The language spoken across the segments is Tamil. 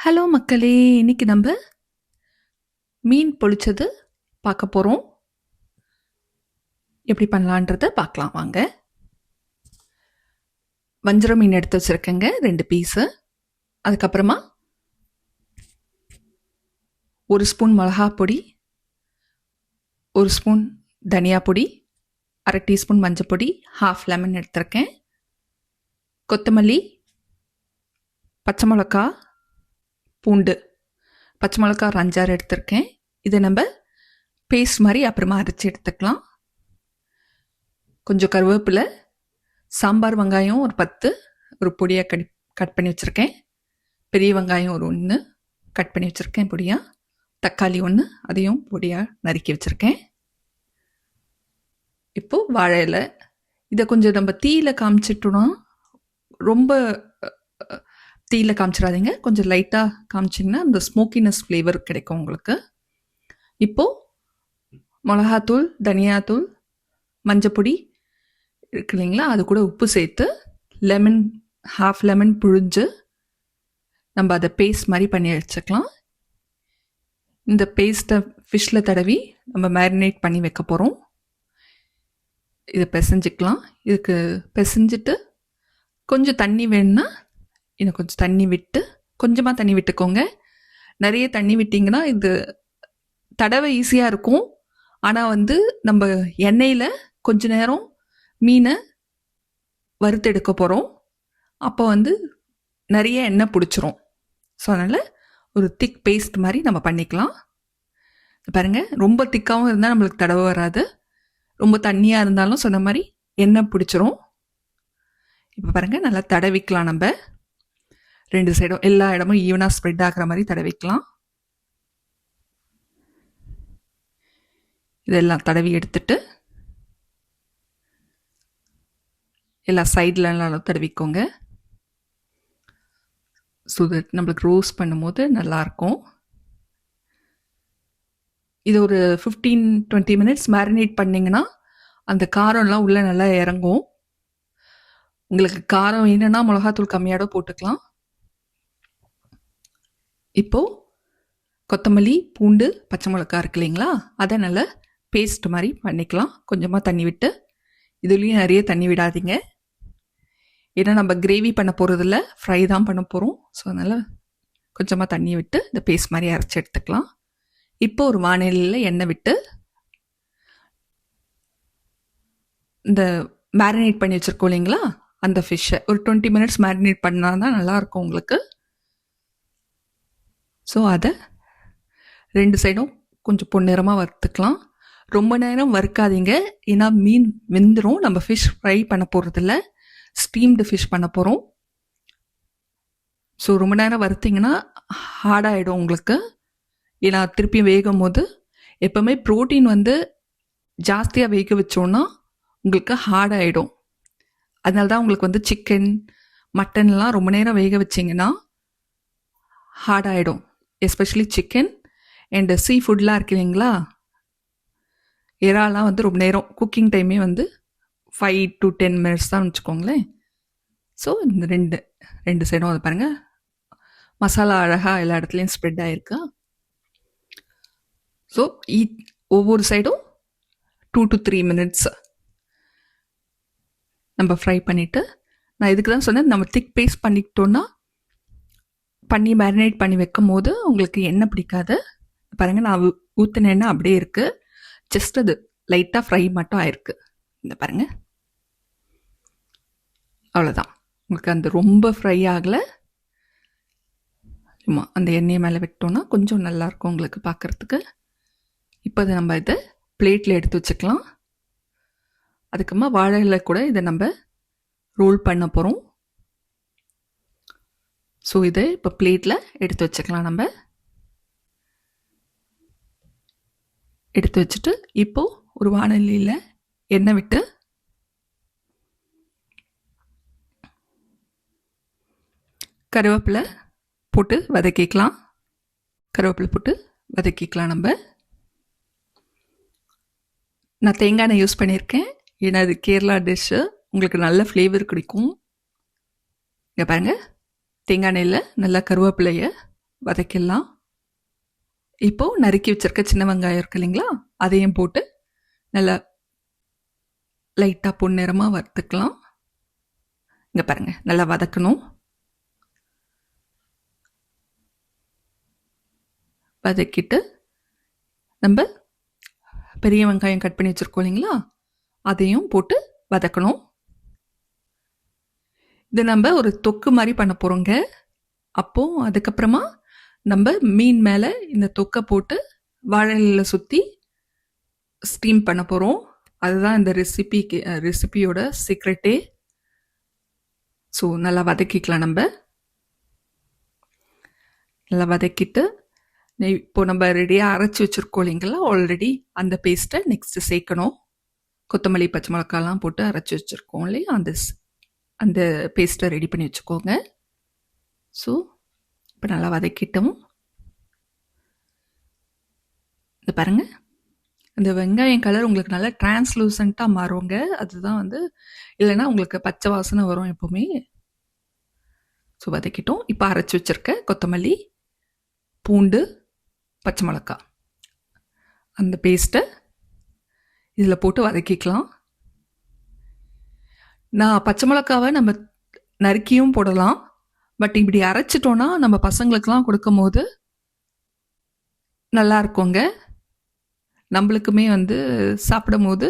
ஹலோ மக்களே, இன்னைக்கு நம்ம மீன் பொழிச்சது பார்க்க போகிறோம். எப்படி பண்ணலான்றத பார்க்கலாம் வாங்க. வஞ்சரம் மீன் எடுத்து வச்சுருக்கேங்க 2 பீஸு. அதுக்கப்புறமா 1 ஸ்பூன் மிளகா பொடி, 1 ஸ்பூன் தனியா பொடி, 1/2 டீஸ்பூன் மஞ்சள் பொடி, 1/2 லெமன் எடுத்திருக்கேன். கொத்தமல்லி, பச்சை மிளகா, பூண்டு, பச்சை மிளகா ஒரு 5-6 எடுத்திருக்கேன். இதை நம்ம பேஸ்ட் மாதிரி அப்புறமா அரைச்சி எடுத்துக்கலாம். கொஞ்சம் கருவேப்பிலை, சாம்பார் வெங்காயம் ஒரு 10 ஒரு பொடியாக கட் பண்ணி வச்சுருக்கேன். பெரிய வெங்காயம் ஒரு 1 கட் பண்ணி வச்சுருக்கேன் பொடியாக. தக்காளி 1 அதையும் பொடியாக நறுக்கி வச்சுருக்கேன். இப்போது வாழை இலை, இதை கொஞ்சம் நம்ம தீயில காமிச்சிட்டோன்னா, ரொம்ப தீயில காமிச்சிடாதீங்க, கொஞ்சம் லைட்டாக காமிச்சிங்கன்னா அந்த ஸ்மோக்கினஸ் ஃப்ளேவர் கிடைக்கும் உங்களுக்கு. இப்போது மிளகாத்தூள், தனியாத்தூள், மஞ்சப்பொடி இருக்கு இல்லைங்களா, அது கூட உப்பு சேர்த்து லெமன் 1/2 லெமன் புழிஞ்சு நம்ம அதை பேஸ்ட் மாதிரி பண்ணி வச்சுக்கலாம். இந்த பேஸ்ட்டை ஃபிஷ்ஷில் தடவி நம்ம மேரினேட் பண்ணி வைக்க போகிறோம். இதை பிசைஞ்சிக்கலாம். இதுக்கு பிசைஞ்சிட்டு கொஞ்சம் தண்ணி வேணும்னா இன்னும் கொஞ்சம் தண்ணி விட்டு, கொஞ்சமாக தண்ணி விட்டுக்கோங்க. நிறைய தண்ணி விட்டிங்கன்னா இது தடவை ஈஸியாக இருக்கும். ஆனால் நம்ம எண்ணெயில் கொஞ்ச நேரம் மீனை வறுத்தெடுக்க போகிறோம். அப்போ நிறைய எண்ணெய் பிடிச்சிரும். ஸோ அதனால் ஒரு திக் பேஸ்ட் மாதிரி நம்ம பண்ணிக்கலாம். பாருங்கள், ரொம்ப திக்காகவும் இருந்தால் நம்மளுக்கு தடவை வராது, ரொம்ப தண்ணியாக இருந்தாலும் சொன்ன மாதிரி எண்ணெய் பிடிச்சிரும். இப்போ பாருங்கள், நல்லா தடவிக்கலாம். நம்ம 2 சைடும் எல்லா இடமும் ஈவனாக ஸ்ப்ரெட் ஆகிற மாதிரி தடவிக்கலாம். இதெல்லாம் தடவி எடுத்துட்டு எல்லா சைட்லனாலும் தடவிக்கோங்க. ஸோ தட் நம்மளுக்கு ரோஸ்ட் பண்ணும்போது நல்லாயிருக்கும். இது ஒரு 15-20 மினிட்ஸ் மேரினேட் பண்ணிங்கன்னா அந்த காரம்லாம் உள்ளே நல்லா இறங்கும். உங்களுக்கு காரம் வேணும்னா மிளகாத்தூள் கம்மியோட போட்டுக்கலாம். இப்போது கொத்தமல்லி, பூண்டு, பச்சை மிளகா இருக்கு இல்லைங்களா, அதை நல்லா பேஸ்ட் மாதிரி பண்ணிக்கலாம். கொஞ்சமாக தண்ணி விட்டு, இதுலேயும் நிறைய தண்ணி விடாதீங்க, ஏன்னா நம்ம கிரேவி பண்ண போகிறதில்ல, ஃப்ரை தான் பண்ண போகிறோம். ஸோ அதனால் கொஞ்சமாக தண்ணி விட்டு இந்த பேஸ்ட் மாதிரி அரைச்சி எடுத்துக்கலாம். இப்போ ஒரு வானிலையில் எண்ணெய் விட்டு இந்த மேரினேட் பண்ணி வச்சுருக்கோம் இல்லைங்களா, அந்த ஃபிஷ்ஷை ஒரு 20 மினிட்ஸ் மேரினேட் பண்ணால் தான் நல்லாயிருக்கும் உங்களுக்கு. ஸோ அதை 2 சைடும் கொஞ்சம் பொன்னிறமாக வறுத்துக்கலாம். ரொம்ப நேரம் வறுக்காதீங்க, ஏன்னா மீன் வெந்துடும். நம்ம ஃபிஷ் ஃப்ரை பண்ண போகிறதில்ல, ஸ்டீம்டு ஃபிஷ் பண்ண போகிறோம். ஸோ ரொம்ப நேரம் வறுத்திங்கன்னா ஹார்டாகிடும் உங்களுக்கு. ஏன்னா திருப்பி வேகும் போது எப்போவுமே ப்ரோட்டீன் ஜாஸ்தியாக வேக வச்சோன்னா உங்களுக்கு ஹார்டாகிடும். அதனால தான் உங்களுக்கு சிக்கன், மட்டன்லாம் ரொம்ப நேரம் வேக வச்சிங்கன்னா ஹார்டாகிடும். எஸ்பெஷலி சிக்கன் அண்ட் சீ ஃபுட்லாம் இருக்கு இல்லைங்களா, இறாலாம் ரொம்ப நேரம் குக்கிங் டைமே 5 to 10 மினிட்ஸ் தான் வச்சுக்கோங்களேன். ஸோ இந்த ரெண்டு சைடும் அதை பாருங்கள், மசாலா அழகாக எல்லா இடத்துலையும் ஸ்ப்ரெட் ஆகிருக்கா. ஸோ ஒவ்வொரு சைடும் 2 to 3 மினிட்ஸ் நம்ம ஃப்ரை பண்ணிவிட்டு, நான் இதுக்கு தான் சொன்னேன், நம்ம திக் பேஸ்ட் பண்ணிக்கிட்டோன்னா பண்ணி மேரினேட் பண்ணி வைக்கும் போது உங்களுக்கு எண்ணெய் பிடிக்காது. பாருங்கள், நான் ஊற்றின எண்ணெய் அப்படியே இருக்குது, ஜஸ்ட் அது லைட்டாக ஃப்ரை மட்டும் ஆயிருக்கு. இந்த பாருங்கள், அவ்வளோதான். உங்களுக்கு ரொம்ப ஃப்ரை ஆகலை, சும்மா அந்த எண்ணெயை மேலே விட்டோன்னா கொஞ்சம் நல்லாயிருக்கும் உங்களுக்கு பார்க்குறதுக்கு. இப்போ அதை நம்ம இதை பிளேட்டில் எடுத்து வச்சுக்கலாம். அதுக்கப்புறமா வாழை இலை கூட இதை நம்ம ரோல் பண்ண போகிறோம். ஸோ இதை இப்போ பிளேட்டில் எடுத்து வச்சுக்கலாம். நம்ம எடுத்து வச்சுட்டு இப்போது ஒரு வாணலியில் எண்ணெய் விட்டு கருவேப்பிலை போட்டு வதக்கிக்கலாம். நம்ம நான் தேங்காய் எண்ணெய் யூஸ் பண்ணியிருக்கேன், ஏன்னா இது கேரளா டிஷ்ஷு, உங்களுக்கு நல்ல ஃப்ளேவர் கிடைக்கும். இங்கே பாருங்கள், தேங்காய் எண்ணெயில் நல்லா கருவேப்பிலையை வதக்கிடலாம். இப்போ நறுக்கி வச்சிருக்க சின்ன வெங்காயம் இருக்கு இல்லைங்களா, அதையும் போட்டு நல்லா லைட்டாக பொன்னிறமாக வறுத்துக்கலாம். இங்கே பாருங்கள், நல்லா வதக்கணும். வதக்கிட்டு நம்ம பெரிய வெங்காயம் கட் பண்ணி வச்சுருக்கோம் இல்லைங்களா, அதையும் போட்டு வதக்கணும். இது நம்ம ஒரு தொக்கு மாதிரி பண்ண போகிறோங்க. அப்போது அதுக்கப்புறமா நம்ம மீன் மேலே இந்த தொக்கை போட்டு வாழையில சுற்றி ஸ்டீம் பண்ண போகிறோம். அதுதான் இந்த ரெசிபியோட சீக்ரெட்டே. ஸோ நல்லா வதக்கிக்கலாம். நம்ம நல்லா வதக்கிட்டு இப்போ நம்ம ரெடியாக அரைச்சி வச்சுருக்கோம் இல்லைங்களா ஆல்ரெடி, அந்த பேஸ்ட்டை நெக்ஸ்ட்டு சேர்க்கணும். கொத்தமல்லி பச்சை மிளகாலாம் போட்டு அரைச்சி வச்சுருக்கோம் இல்லையா, அந்த பேஸ்ட்டை ரெடி பண்ணி வச்சுக்கோங்க. ஸோ இப்போ நல்லா வதக்கிட்டோம். இந்த பாருங்கள், இந்த வெங்காயம் கலர் உங்களுக்கு நல்லா டிரான்ஸ்லூசண்ட்டாக மாறுங்க. அதுதான் வந்து, இல்லைன்னா உங்களுக்கு பச்சை வாசனை வரும் எப்போவுமே. ஸோ வதக்கிட்டோம். இப்போ அரைச்சி வச்சுருக்க கொத்தமல்லி, பூண்டு, பச்சை மிளகா அந்த பேஸ்ட்டை இதில் போட்டு வதக்கிக்கலாம். நான் பச்சை மிளகாவை நம்ம நறுக்கியும் போடலாம். பட் இப்படி அரைச்சிட்டோன்னா நம்ம பசங்களுக்கெலாம் கொடுக்கும் போது நல்லா இருக்குங்க. நம்மளுக்குமே வந்து சாப்பிடும் போது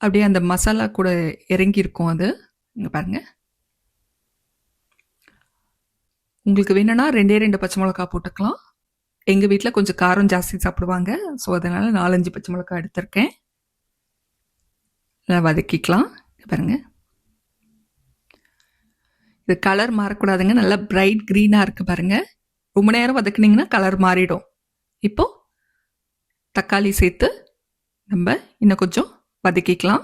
அப்படியே அந்த மசாலா கூட இறங்கியிருக்கும். அது இங்கே பாருங்கள், உங்களுக்கு வேணும்னா 2 பச்சை மிளகா போட்டுக்கலாம். எங்கள் வீட்டில் கொஞ்சம் காரம் ஜாஸ்தி சாப்பிடுவாங்க. ஸோ அதனால் 4-5 பச்சை மிளகா எடுத்திருக்கேன். நல்லா வதக்கிக்கலாம். பாருங்கள், இது கலர் மாறக்கூடாதுங்க. நல்லா பிரைட் க்ரீனாக இருக்குது பாருங்கள். ரொம்ப நேரம் வதக்குனிங்கன்னா கலர் மாறிடும். இப்போது தக்காளி சேர்த்து நம்ம இன்னும் கொஞ்சம் வதக்கிக்கலாம்.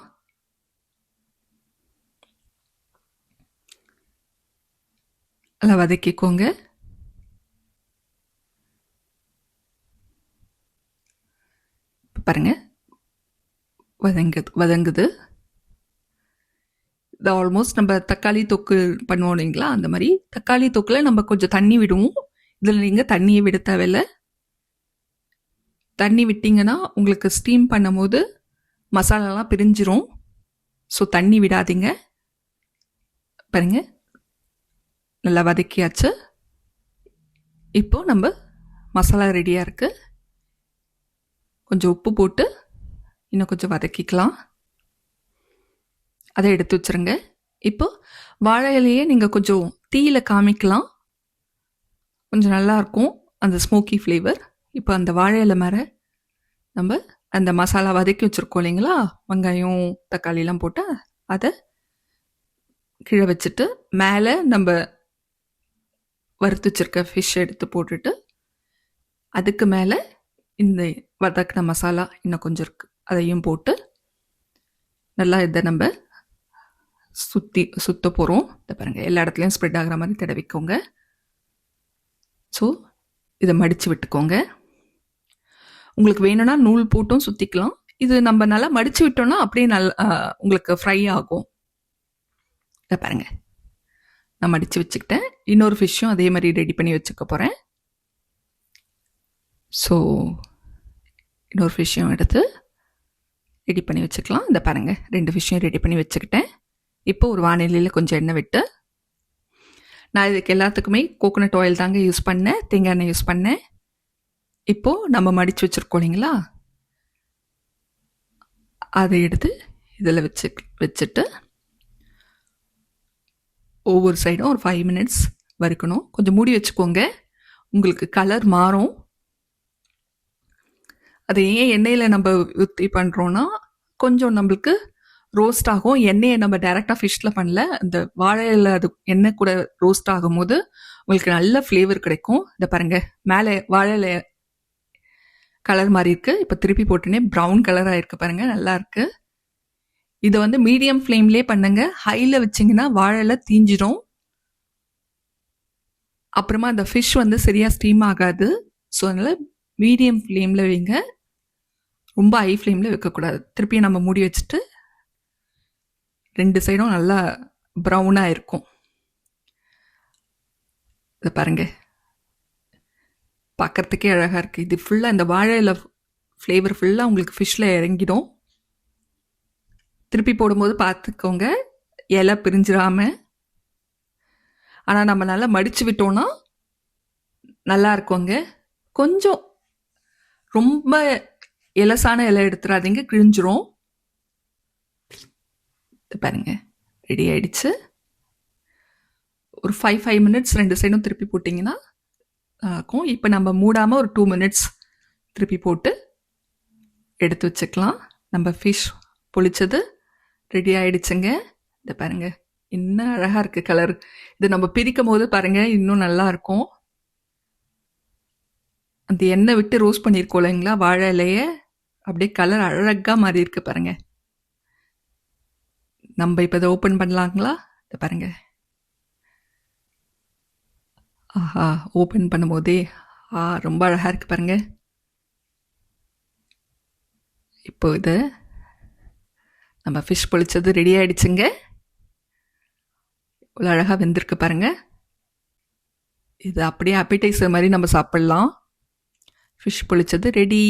நல்லா வதக்கிக்கோங்க. பாருங்க, வதங்குது. இது ஆல்மோஸ்ட் நம்ம தக்காளி தொக்கு பண்ணுவோம் இல்லைங்களா, அந்த மாதிரி தக்காளி தொக்கில் நம்ம கொஞ்சம் தண்ணி விடுவோம். இதில் நீங்கள் தண்ணியை விட தேவையில்லை. தண்ணி விட்டிங்கன்னா உங்களுக்கு ஸ்டீம் பண்ணும் போது மசாலாலாம் பிரிஞ்சிரும். ஸோ தண்ணி விடாதீங்க. பாருங்க, நல்லா வதக்கியாச்சு. இப்போது நம்ம மசாலா ரெடியாக இருக்குது. கொஞ்சம் உப்பு போட்டு இன்னும் கொஞ்சம் வதக்கிக்கலாம். அதை எடுத்து வச்சுருங்க. இப்போ வாழை இலையே நீங்கள் கொஞ்சம் தீயில காமிக்கலாம், கொஞ்சம் நல்லாயிருக்கும் அந்த ஸ்மோக்கி ஃப்ளேவர். இப்போ அந்த வாழை இலை மேலே நம்ம அந்த மசாலா வதக்கி வச்சுருக்கோம் இல்லைங்களா, வெங்காயம் தக்காளிலாம் போட்டு அதை கீழே வச்சுட்டு மேலே நம்ம வறுத்து வச்சுருக்க ஃபிஷ் எடுத்து போட்டுட்டு அதுக்கு மேலே இந்த வதக்கின மசாலா இன்னும் கொஞ்சம் இருக்குது, அதையும் போட்டு நல்லா இதை நம்ம சுத்த போகிறோம். இதை பாருங்கள், எல்லா இடத்துலையும் ஸ்ப்ரெட் ஆகிற மாதிரி தடவிக்கோங்க. ஸோ இதை மடித்து விட்டுக்கோங்க. உங்களுக்கு வேணும்னா நூல் போட்டும் சுற்றிக்கலாம். இது நம்ம நல்லா மடித்து விட்டோம்னா அப்படியே நல்லா உங்களுக்கு ஃப்ரை ஆகும். இதை பாருங்கள், நான் மடித்து வச்சுக்கிட்டேன். இன்னொரு ஃபிஷ்ஷும் அதே மாதிரி ரெடி பண்ணி வச்சுக்க போகிறேன். ஸோ இன்னொரு ஃபிஷ்ஷையும் எடுத்து ரெடி பண்ணி வச்சுக்கலாம். இந்த பாருங்கள், 2 ஃபிஷ்ஷையும் ரெடி பண்ணி வச்சுக்கிட்டேன். இப்போ ஒரு வானிலையில் கொஞ்சம் எண்ணெய் விட்டு, நான் இதுக்கு எல்லாத்துக்குமே கோகோனட் ஆயில் தாங்க யூஸ் பண்ணேன், தேங்காய் எண்ணெய் யூஸ் பண்ணேன். இப்போது நம்ம மடித்து வச்சுருக்கோம் இல்லைங்களா, அதை எடுத்து இதில் வச்சுட்டு ஒவ்வொரு சைடும் ஒரு 5 மினிட்ஸ் வறுக்கணும். கொஞ்சம் மூடி வச்சுக்கோங்க, உங்களுக்கு கலர் மாறும். அதை ஏன் எண்ணெயில் நம்ம ஊற்றி பண்ணுறோன்னா கொஞ்சம் நம்மளுக்கு ரோஸ்ட் ஆகும். எண்ணெயை நம்ம டைரெக்டாக ஃபிஷ்ஷில் பண்ணல, இந்த வாழையில் அது எண்ணெய் கூட ரோஸ்ட் ஆகும்போது உங்களுக்கு நல்ல ஃப்ளேவர் கிடைக்கும். இதை பாருங்கள், மேலே வாழையில கலர் மாதிரி இருக்குது. இப்போ திருப்பி போட்டுனே ப்ரௌன் கலராக இருக்குது பாருங்கள், நல்லா இருக்குது. இதை வந்து மீடியம் ஃப்ளேம்லேயே பண்ணுங்க. ஹையில் வச்சிங்கன்னா வாழையில தீஞ்சிடும். அப்புறமா அந்த ஃபிஷ் வந்து சரியாக ஸ்டீம் ஆகாது. ஸோ அதனால் மீடியம் ஃப்ளேமில் வைங்க, ரொம்ப ஹை ஃப்ளேமில் வைக்கக்கூடாது. திருப்பி நம்ம மூடி வச்சுட்டு 2 சைடும் நல்லா ப்ரௌனாக இருக்கும். இதை பாருங்கள், பார்க்கறதுக்கே அழகாக இருக்குது. இது ஃபுல்லாக இந்த வாழை இலை ஃப்ளேவர் ஃபுல்லாக உங்களுக்கு ஃபிஷ்ஷில் இறங்கிடும். திருப்பி போடும்போது பார்த்துக்கோங்க, இலை பிரிஞ்சிடாம. ஆனால் நம்ம நல்லா மடித்து விட்டோன்னா நல்லா இருக்குங்க. கொஞ்சம் ரொம்ப இலசான இலை எடுத்துடாதீங்க, கிழிஞ்சிரும். பாருங்க, ரெடி ஆயிடுச்சு. ஒரு 5 மினிட்ஸ் 2 சைடும் திருப்பி போட்டிங்கன்னா இருக்கும். இப்போ நம்ம மூடாமல் ஒரு 2 மினிட்ஸ் திருப்பி போட்டு எடுத்து வச்சுக்கலாம். நம்ம ஃபிஷ் பொளிச்சது ரெடி ஆயிடுச்சுங்க. இதை பாருங்க, இன்னும் அழகாக இருக்குது கலர். இது நம்ம பிரிக்கும் போது பாருங்கள் இன்னும் நல்லா இருக்கும். அந்த எண்ணெய் விட்டு ரோஸ்ட் பண்ணியிருக்கோம் இல்லைங்களா வாழை இலையை, அப்படியே கலர் அழகாக மாறி இருக்கு பாருங்க. நம்ம இப்போ இதை ஓப்பன் பண்ணலாங்களா? இதை பாருங்க, ஆஹா, ஓப்பன் பண்ணும்போதே ரொம்ப அழகாக இருக்குது பாருங்க. இப்போ இது நம்ம ஃபிஷ் பொளிச்சது ரெடி ஆயிடுச்சுங்க. இவ்வளோ அழகாக வெந்திருக்கு பாருங்க. இது அப்படியே அப்பைடைசர் மாதிரி நம்ம சாப்பிட்லாம். Fish pollichathu ready.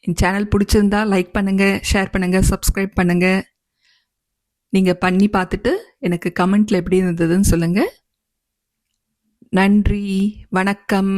என் சேனல் பிடிச்சிருந்தா லைக் பண்ணுங்கள், ஷேர் பண்ணுங்கள், சப்ஸ்கிரைப் பண்ணுங்கள். நீங்கள் பண்ணி பார்த்துட்டு எனக்கு கமெண்ட்டில் எப்படி இருந்ததுன்னு சொல்லுங்கள். நன்றி, வணக்கம்.